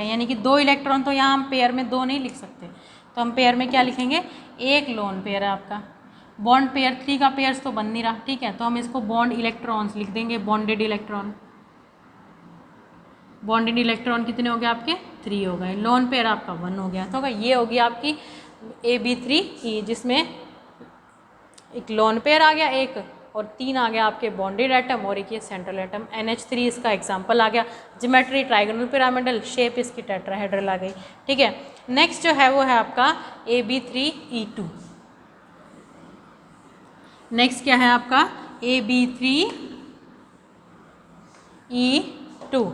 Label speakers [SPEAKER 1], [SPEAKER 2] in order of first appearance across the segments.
[SPEAKER 1] यानी कि 2 इलेक्ट्रॉन, तो यहाँ हम पेयर में 2 नहीं लिख सकते, तो हम पेयर में क्या लिखेंगे, एक लोन पेयर है आपका। बॉन्ड पेयर 3 का पेयर्स तो बन नहीं रहा, ठीक है, तो हम इसको बॉन्ड इलेक्ट्रॉन्स लिख देंगे, बॉन्डेड इलेक्ट्रॉन। बॉन्डेड इलेक्ट्रॉन कितने हो गए आपके, 3 हो गए। लोन पेयर आपका 1 हो गया। तो ये होगी आपकी AB3E, जिसमें एक लोन पेयर आ गया एक, और 3 आ गया आपके बॉन्डेड एटम, और एक ये सेंट्रल एटम NH3 इसका एग्जाम्पल आ गया। ज्योमेट्री ट्राइगोनल पिरामिडल, शेप इसकी टेट्राहेड्रल आ गई, ठीक है। नेक्स्ट जो है वो है आपका AB3E2। नेक्स्ट क्या है आपका AB3E2।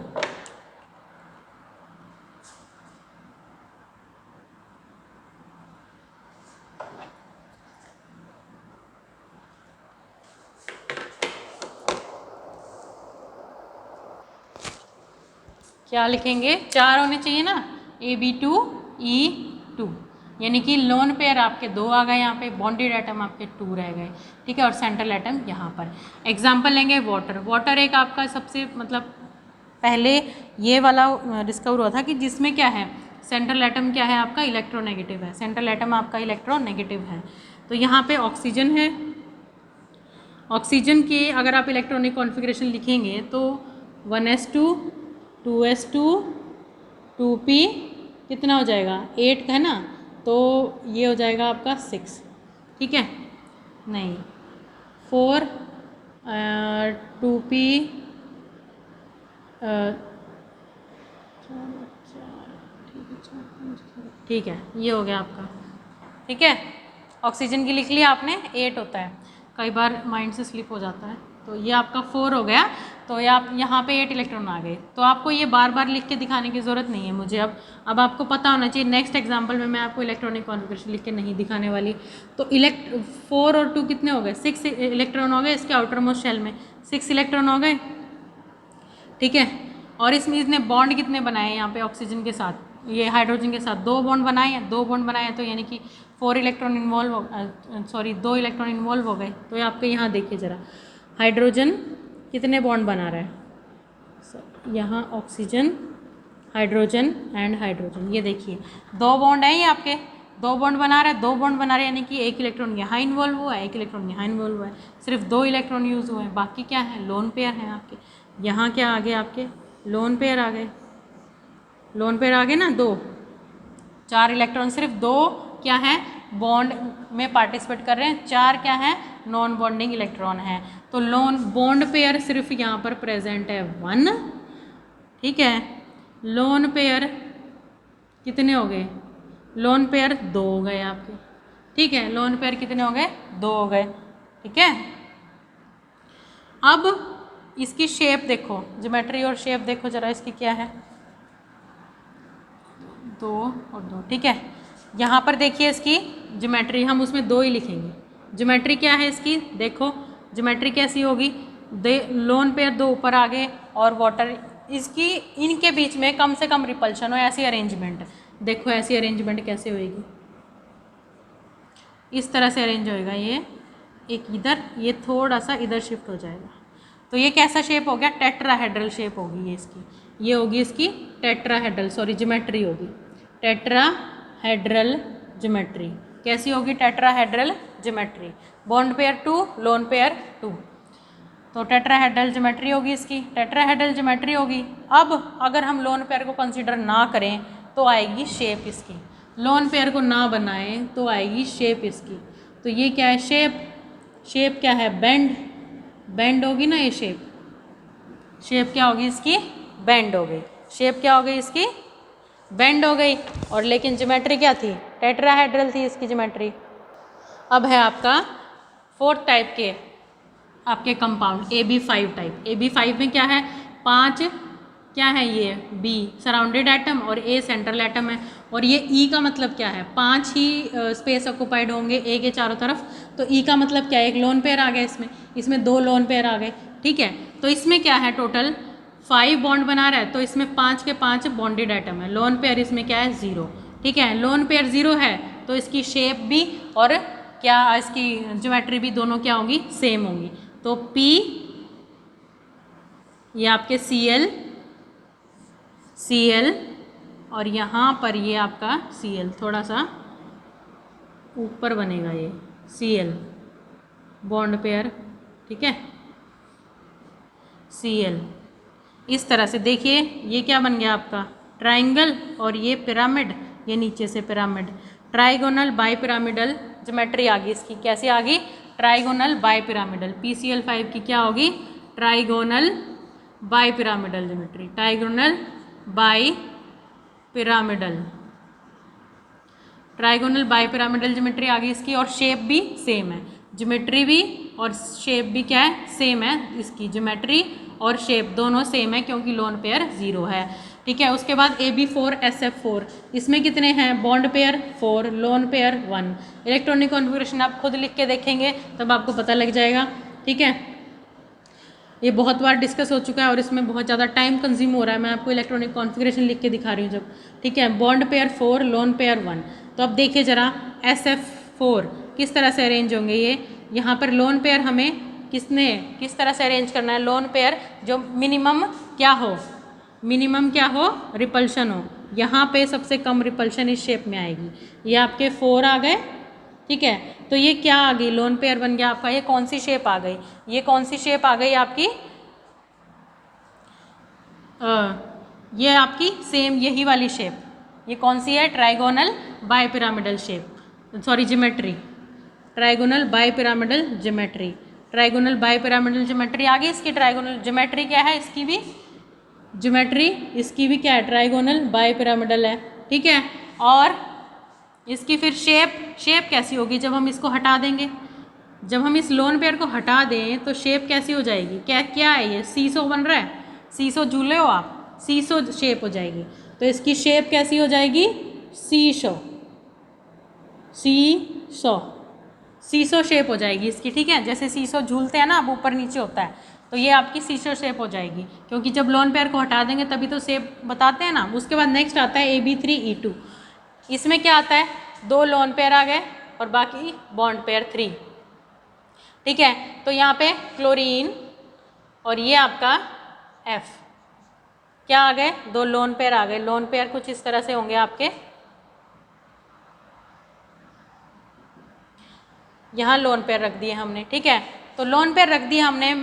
[SPEAKER 1] क्या लिखेंगे, 4 होने चाहिए ना, AB2E2, यानी कि लोन पेयर आपके 2 आ गए यहाँ पे, बॉन्डेड एटम आपके 2 रह गए, ठीक है, और सेंट्रल एटम यहाँ पर। एग्जाम्पल लेंगे वाटर। वाटर एक आपका सबसे मतलब पहले ये वाला डिस्कवर हुआ था कि जिसमें क्या है, सेंट्रल एटम क्या है आपका, इलेक्ट्रोनेगेटिव है, सेंट्रल एटम आपका इलेक्ट्रोनेगेटिव है। तो यहाँ पे ऑक्सीजन है, ऑक्सीजन के अगर आप इलेक्ट्रॉनिक कॉन्फ़िगरेशन लिखेंगे तो 1s2 2s2 2p कितना हो जाएगा, 8 है ना, तो ये हो जाएगा आपका 6, ठीक है, नहीं 4 2p ठीक है, ये हो गया आपका, ठीक है। ऑक्सीजन की लिख लिया आपने, 8 होता है, कई बार माइंड से स्लिप हो जाता है, तो ये आपका 4 हो गया। तो ये आप यहाँ पे 8 इलेक्ट्रॉन आ गए, तो आपको ये बार बार लिख के दिखाने की ज़रूरत नहीं है मुझे। अब आपको पता होना चाहिए, नेक्स्ट एग्जाम्पल में मैं आपको इलेक्ट्रॉनिक कॉन्फ़िगरेशन लिख के नहीं दिखाने वाली। तो 4 और 2 कितने हो गए, 6 इलेक्ट्रॉन हो गए इसके आउटर मोस्ट शेल में, 6 इलेक्ट्रॉन हो गए, ठीक है। और इसमें इसने बॉन्ड कितने बनाए यहाँ पे ऑक्सीजन के साथ, ये हाइड्रोजन के साथ 2 बॉन्ड बनाए हैं, 2 बॉन्ड बनाए हैं, तो यानी कि 4 इलेक्ट्रॉन इन्वॉल्व हो, 2 इलेक्ट्रॉन इन्वॉल्व हो गए। तो ये आपके यहाँ देखिए ज़रा, हाइड्रोजन कितने बॉन्ड बना रहा है, यहाँ ऑक्सीजन, हाइड्रोजन एंड हाइड्रोजन, ये देखिए 2 बॉन्ड है ये आपके, 2 बॉन्ड बना रहा है, 2 बॉन्ड बना रहे हैं, यानी कि 1 इलेक्ट्रॉन यहाँ इन्वॉल्व हुआ है, 1 इलेक्ट्रॉन यहाँ इन्वॉल्व हुआ है, सिर्फ 2 इलेक्ट्रॉन यूज़ हुए हैं, बाकी क्या है, लोन पेयर हैं आपके। यहाँ क्या आ गए आपके, लोन पेयर आ गए, लोन पेयर आ गए ना 2, 4 इलेक्ट्रॉन, सिर्फ 2 क्या है, बॉन्ड में पार्टिसिपेट कर रहे हैं, 4 क्या है, नॉन बॉन्डिंग इलेक्ट्रॉन है। तो लोन बॉन्ड पेयर सिर्फ यहाँ पर प्रेजेंट है 1, ठीक है। लोन पेयर कितने हो गए, लोन पेयर 2 हो गए आपके, ठीक है, लोन पेयर कितने हो गए, 2 हो गए, ठीक है। अब इसकी शेप देखो, ज्योमेट्री और शेप देखो जरा इसकी क्या है, 2 और 2, ठीक है। यहाँ पर देखिए इसकी ज्योमेट्री, हम उसमें 2 ही लिखेंगे। ज्योमेट्री क्या है इसकी, देखो ज्योमेट्री कैसी होगी, लोन पेयर 2 ऊपर आ गए और वाटर, इसकी इनके बीच में कम से कम रिपल्शन हो, ऐसी अरेंजमेंट, देखो ऐसी अरेंजमेंट कैसे होएगी, इस तरह से अरेंज होएगा, ये एक इधर, ये थोड़ा सा इधर शिफ्ट हो जाएगा, तो ये कैसा शेप हो गया, टेट्राहेड्रल शेप होगी ये इसकी, ये होगी इसकी टेट्राहेड्रल, सॉरी ज्योमेट्री होगी, टेट्राहेड्रल ज्योमेट्री। कैसी होगी tetrahedral geometry, bond pair 2, lone pair 2, तो टेट्राहेड्रल ज्योमेट्री होगी इसकी, टेट्राहेड्रल ज्योमेट्री होगी। अब अगर हम लोन पेयर को कंसीडर ना करें तो आएगी शेप इसकी, लोन पेयर को ना बनाएं तो आएगी शेप इसकी। तो ये क्या है, शेप, शेप क्या है, बेंड, बेंड होगी ना ये शेप, शेप क्या होगी इसकी, बेंड हो गई, शेप क्या हो गई इसकी, बेंड हो गई। और लेकिन ज्योमेट्री क्या थी, टेट्राहेड्रल थी इसकी ज्योमेट्री। अब है आपका 4th टाइप के आपके कंपाउंड AB5 टाइप। AB5 में क्या है, 5 क्या है, ये B सराउंडेड एटम और A सेंट्रल एटम है, और ये E का मतलब क्या है, 5 ही स्पेस ऑक्यूपाइड होंगे A के चारों तरफ, तो E का मतलब क्या है, एक लोन पेयर आ गया इसमें, इसमें 2 लोन पेयर आ गए, ठीक है। तो इसमें क्या है, टोटल 5 बॉन्ड बना रहा है, तो इसमें 5 के 5 बॉन्डेड एटम है, लोन पेयर इसमें क्या है 0, ठीक है। लोन पेयर 0 है तो इसकी शेप भी और क्या इसकी ज्योमेट्री भी दोनों क्या होंगी, सेम होंगी। तो P ये आपके Cl और यहाँ पर ये आपका Cl थोड़ा सा ऊपर बनेगा, ये Cl बॉन्ड पेयर, ठीक है, Cl। इस तरह से देखिए ये क्या बन गया आपका ट्राइंगल, और ये पिरामिड, ये नीचे से pyramid, trigonal bipyramidal geometry आ गई इसकी। कैसे आ गई? Trigonal bi pyramidal. PCl5 की क्या होगी? Trigonal bipyramidal geometry, trigonal bipyramidal, trigonal bipyramidal geometry आ गई इसकी। और शेप भी सेम है, ज्योमेट्री भी और शेप भी क्या है? सेम है। इसकी ज्योमेट्री और शेप दोनों सेम है क्योंकि लोन पेयर 0 है, ठीक है। उसके बाद AB4 SF4, इसमें कितने हैं? Bond pair 4, lone pair 1। Electronic configuration आप खुद लिख के देखेंगे तब आपको पता लग जाएगा, ठीक है। ये बहुत बार डिस्कस हो चुका है और इसमें बहुत ज़्यादा टाइम कंज्यूम हो रहा है। मैं आपको इलेक्ट्रॉनिक कॉन्फ़िगरेशन लिख के दिखा रही हूँ जब, ठीक है। Bond pair 4, lone pair 1। तो अब देखिए ज़रा SF4 किस तरह से अरेंज होंगे ये। यहाँ पर लोन पेयर हमें किस तरह से अरेंज करना है? लोन पेयर जो मिनिमम क्या हो? मिनिमम क्या हो? रिपल्शन हो। यहाँ पे सबसे कम रिपल्शन इस शेप में आएगी। ये आपके 4 आ गए, ठीक है। तो ये क्या आ गई? लोन पेयर बन गया आपका। ये कौन सी शेप आ गई? ये कौन सी शेप आ गई आपकी? ये आपकी सेम यही वाली शेप। ये कौन सी है? Trigonal bipyramidal shape, sorry geometry, trigonal bipyramidal geometry, trigonal bipyramidal geometry आ गई इसकी। ट्राइगोनल ज्योमेट्री क्या है इसकी भी? ज्योमेट्री इसकी भी क्या है? ट्राइगोनल बाई पिरामिडल है, ठीक है। और इसकी फिर शेप कैसी होगी जब हम इसको हटा देंगे? जब हम इस लोन पेयर को हटा दें तो शेप कैसी हो जाएगी? क्या है ये? सीसो बन रहा है, सीसो झूले हो आप, सीसो शेप हो जाएगी। तो इसकी शेप कैसी हो जाएगी? सीसो शेप हो जाएगी इसकी, ठीक है। जैसे सीसो झूलते हैं ना, अब ऊपर नीचे होता है, तो ये आपकी सीसो शेप हो जाएगी क्योंकि जब लोन पेयर को हटा देंगे तभी तो शेप बताते हैं ना। उसके बाद नेक्स्ट आता है AB3E2। इसमें क्या आता है? 2 लोन पेयर आ गए और बाकी बॉन्ड पेयर 3, ठीक है। तो यहाँ पे क्लोरीन और ये आपका F क्या आ गए? 2 लोन पेयर आ गए। लोन पेयर कुछ इस तरह से होंगे आपके, यहाँ लोन पेयर रख दिए हमने, ठीक है। तो लोन पेयर रख दिए हमने,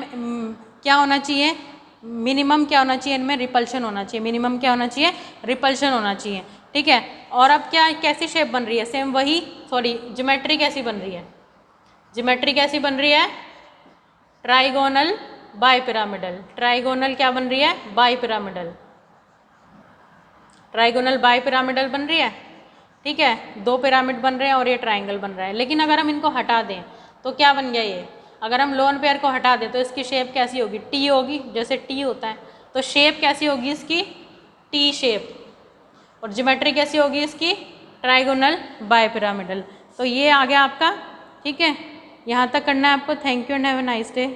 [SPEAKER 1] क्या होना चाहिए? मिनिमम क्या होना चाहिए? इनमें रिपल्शन होना चाहिए। मिनिमम क्या होना चाहिए? रिपल्शन होना चाहिए, ठीक है। और अब क्या, कैसी शेप बन रही है? सेम वही, सॉरी ज्योमेट्री कैसी बन रही है? ज्योमेट्री कैसी बन रही है? Trigonal bipyramidal. ट्राइगोनल क्या बन रही है? Bi pyramidal, trigonal bi pyramidal बन रही है, ठीक है। 2 पिरामिड बन रहे हैं और ये ट्राइंगल बन रहा है। लेकिन अगर हम इनको हटा दें तो क्या बन गया ये? अगर हम लोन पेयर को हटा दें तो इसकी शेप कैसी होगी? टी होगी, जैसे टी होता है। तो शेप कैसी होगी इसकी? T shape. और ज्योमेट्री कैसी होगी इसकी? Trigonal bi pyramidal. तो ये आ गया आपका, ठीक है। यहाँ तक करना है आपको। Thank you and have a nice day.